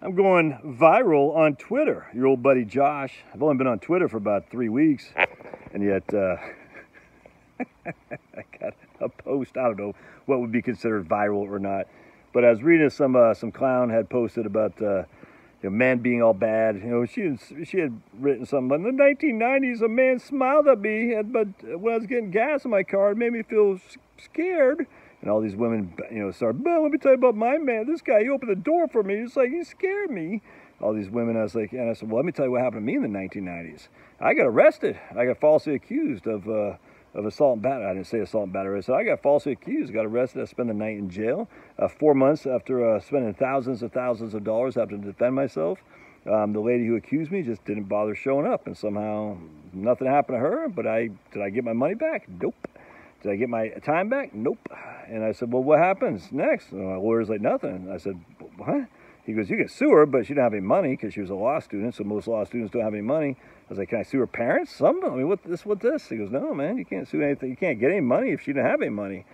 I'm going viral on Twitter. Your old buddy Josh. I've only been on Twitter for about 3 weeks, and yet I got a post. I don't know what would be considered viral or not, but I was reading some clown had posted about men being all bad. She had written something. In the 1990s, a man smiled at me, but when I was getting gas in my car, it made me feel scared. And all these women, started, well, let me tell you about my man. This guy, he opened the door for me. It's like, he scared me. All these women, I said, well, let me tell you what happened to me in the 1990s. I got arrested. I got falsely accused of assault and battery. I didn't say assault and battery. I said, I got falsely accused. Got arrested. I spent the night in jail. 4 months after spending thousands of dollars having to defend myself. The lady who accused me just didn't bother showing up. And somehow nothing happened to her. But did I get my money back? Nope. Did I get my time back? Nope. And I said, well, what happens next? And my lawyer's like, nothing. I said, what? He goes, you can sue her, but she didn't have any money because she was a law student, so most law students don't have any money. I was like, can I sue her parents? Some? I mean, what this? He goes, no, man, you can't sue anything. You can't get any money if she didn't have any money.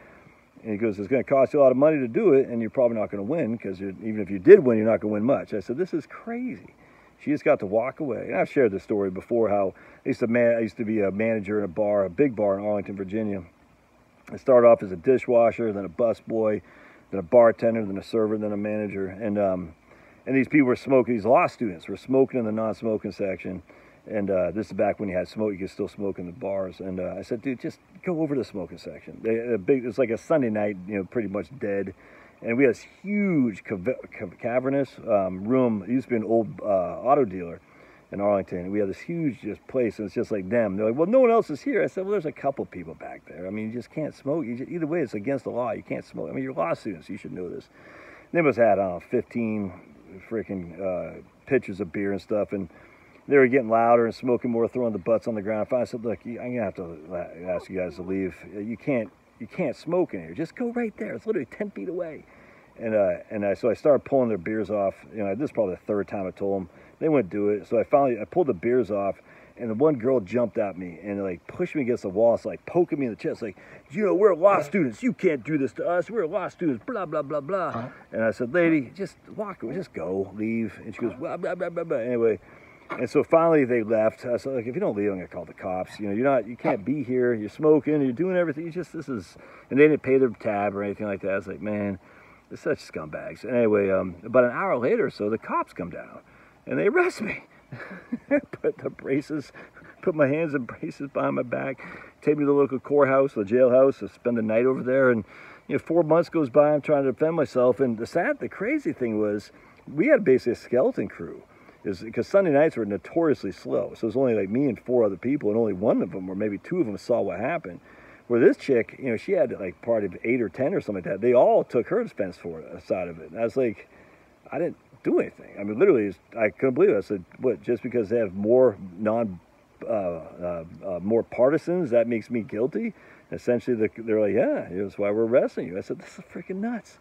And he goes, it's going to cost you a lot of money to do it, and you're probably not going to win because even if you did win, you're not going to win much. I said, this is crazy. She just got to walk away. And I've shared this story before, how I used to be a manager in a bar, a big bar in Arlington, Virginia. I started off as a dishwasher, then a busboy, then a bartender, then a server, then a manager. And these people were smoking, these law students were smoking in the non-smoking section. And this is back when you had smoke, you could still smoke in the bars. And I said, dude, just go over to the smoking section. It's like a Sunday night, pretty much dead. And we had this huge cavernous room. It used to be an old auto dealer in Arlington. We had this huge place, and it's just like them. They're like, well, no one else is here. I said, well, there's a couple people back there. I mean, you just can't smoke. Either way, it's against the law. You can't smoke. I mean, you're law students. You should know this. They must have had, 15 freaking pitchers of beer and stuff, and they were getting louder and smoking more, throwing the butts on the ground. I said, look, I'm going to have to ask you guys to leave. You can't smoke in here. Just go right there. It's literally 10 feet away. So I started pulling their beers off. This is probably the third time I told them. They wouldn't do it. So I pulled the beers off, and the one girl jumped at me and like pushed me against the wall. It's like poking me in the chest, like, we're law students. You can't do this to us. We're law students, blah, blah, blah, blah. And I said, lady, just walk away, just go, leave. And she goes, blah, blah, blah, blah, blah. Anyway, and so finally they left. I said, like, if you don't leave, I'm going to call the cops. You can't be here. You're smoking. You're doing everything. And they didn't pay their tab or anything like that. I was like, man, they're such scumbags. Anyway, about an hour later or so, the cops come down. And they arrest me. Put my hands in braces behind my back, take me to the local courthouse, the jailhouse, to spend the night over there. And 4 months goes by, I'm trying to defend myself. And the crazy thing was, we had basically a skeleton crew, because Sunday nights were notoriously slow. So it was only like me and 4 other people, and only one of them, or maybe 2 of them, saw what happened. Where this chick, she had like part of 8 or 10 or something like that. They all took her defense for a side of it. And I was like, I didn't do anything. I mean, literally, I couldn't believe it. I said, what, just because they have more more partisans, that makes me guilty? Essentially, they're like, yeah, that's why we're arresting you. I said, this is freaking nuts.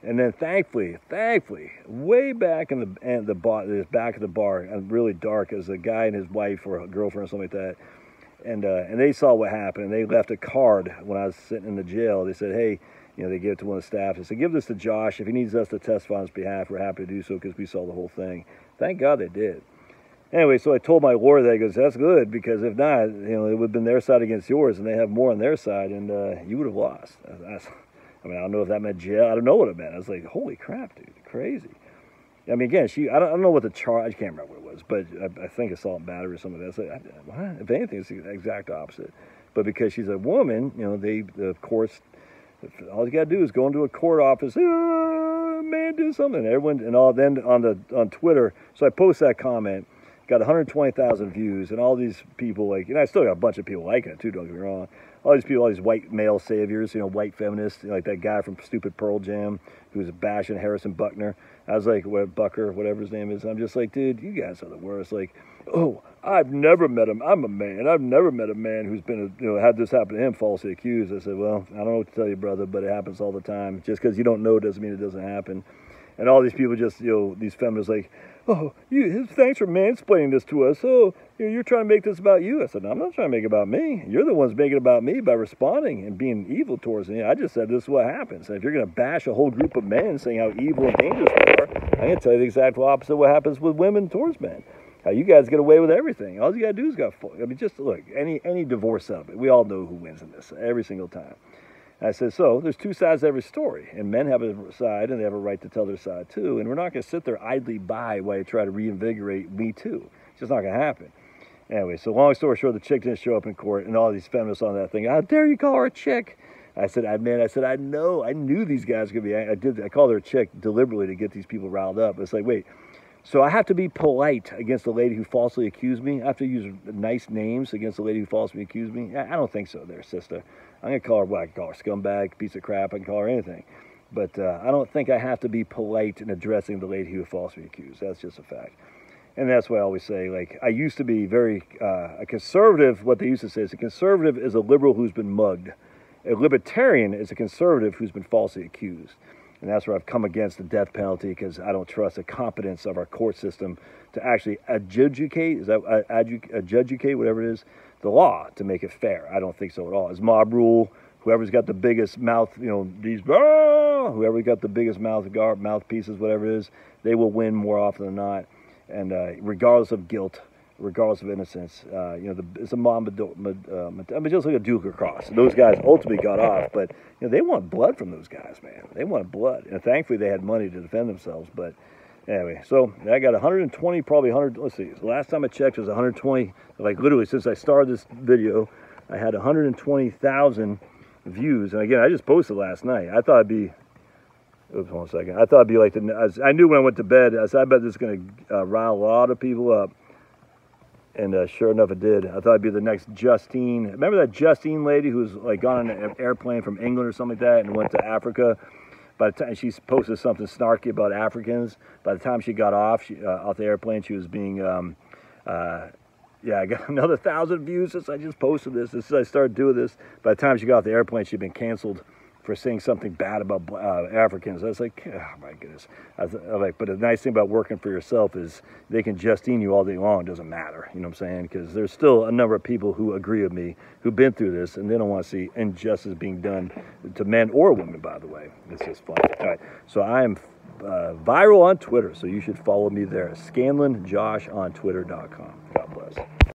And then thankfully, way back in the back of the bar, really dark, as a guy and his wife or a girlfriend or something like that, and they saw what happened, and they left a card when I was sitting in the jail. They said, hey, they gave it to one of the staff. They said, give this to Josh. If he needs us to testify on his behalf, we're happy to do so, because we saw the whole thing. Thank God they did. Anyway, so I told my lawyer that. He goes, that's good, because if not, it would have been their side against yours, and they have more on their side, and you would have lost. I don't know if that meant jail. I don't know what it meant. I was like, holy crap, dude, crazy. I mean, again, I don't know what the charge, I can't remember what it was, but I think assault and battery or something like that. I was like, what? If anything, it's the exact opposite. But because she's a woman, the courts, all you got to do is go into a court office, man, do something. Everyone, and all, then on Twitter, so I post that comment, got 120,000 views, and all these people, I still got a bunch of people liking it too, don't get me wrong. All these people, all these white male saviors, white feminists, like that guy from stupid Pearl Jam who was bashing Harrison Buckner. I was like, Bucker, whatever his name is. I'm just like, dude, you guys are the worst. Like, oh, I've never met him. I'm a man. I've never met a man who's been, had this happen to him, falsely accused. I said, well, I don't know what to tell you, brother, but it happens all the time. Just because you don't know doesn't mean it doesn't happen. And all these people just, these feminists like, oh, thanks for mansplaining this to us. Oh, you're trying to make this about you. I said, no, I'm not trying to make it about me. You're the ones making it about me by responding and being evil towards me. I just said this is what happens. And if you're going to bash a whole group of men saying how evil and dangerous they are, I going to tell you the exact opposite of what happens with women towards men. How you guys get away with everything. All you got to do is I mean, just look, any divorce settlement, we all know who wins in this every single time. And I said, so there's two sides to every story, and men have a side, and they have a right to tell their side too. And we're not going to sit there idly by while you try to reinvigorate Me Too. It's just not going to happen. Anyway, so long story short, the chick didn't show up in court, and all these feminists on that thing, how dare you call her a chick? I said, I knew these guys could be. I called her a chick deliberately to get these people riled up. It's like, wait. So I have to be polite against the lady who falsely accused me? I have to use nice names against the lady who falsely accused me? I don't think so there, sister. I'm going to call her what? I can call her scumbag, piece of crap. I can call her anything. But I don't think I have to be polite in addressing the lady who falsely accused. That's just a fact. And that's why I always say, like, I used to be very, a conservative, what they used to say is a conservative is a liberal who's been mugged. A libertarian is a conservative who's been falsely accused. And that's where I've come against the death penalty, because I don't trust the competence of our court system to actually adjudicate, whatever it is, the law to make it fair. I don't think so at all. It's mob rule. Whoever's got the biggest mouth, whoever's got the biggest mouthpieces, whatever it is, they will win more often than not. And regardless of guilt, regardless of innocence, it's a mob. I mean, just like a Duke or Cross. Those guys ultimately got off, but they want blood from those guys, man. They want blood, and thankfully they had money to defend themselves. But anyway, so I got 120, probably 100. Let's see. The last time I checked was 120. Like literally, since I started this video, I had 120,000 views. And again, I just posted last night. I thought it'd be. Oops, 1 second. I thought it'd be like I knew when I went to bed. I said, I bet this is going to rile a lot of people up. And sure enough, it did. I thought it'd be the next Justine. Remember that Justine lady who was like gone on an airplane from England or something like that and went to Africa? By the time she posted something snarky about Africans, by the time she got off the airplane, she was being, I got another 1,000 views since I just posted this. Since I started doing this, by the time she got off the airplane, she'd been canceled for saying something bad about Africans. I was like, oh my goodness. But the nice thing about working for yourself is they can Justine you all day long. It doesn't matter, you know what I'm saying? Because there's still a number of people who agree with me, who've been through this, and they don't want to see injustice being done to men or women, by the way. It's just fun. All right, so I am viral on Twitter, so you should follow me there. ScanlanJosh on Twitter.com.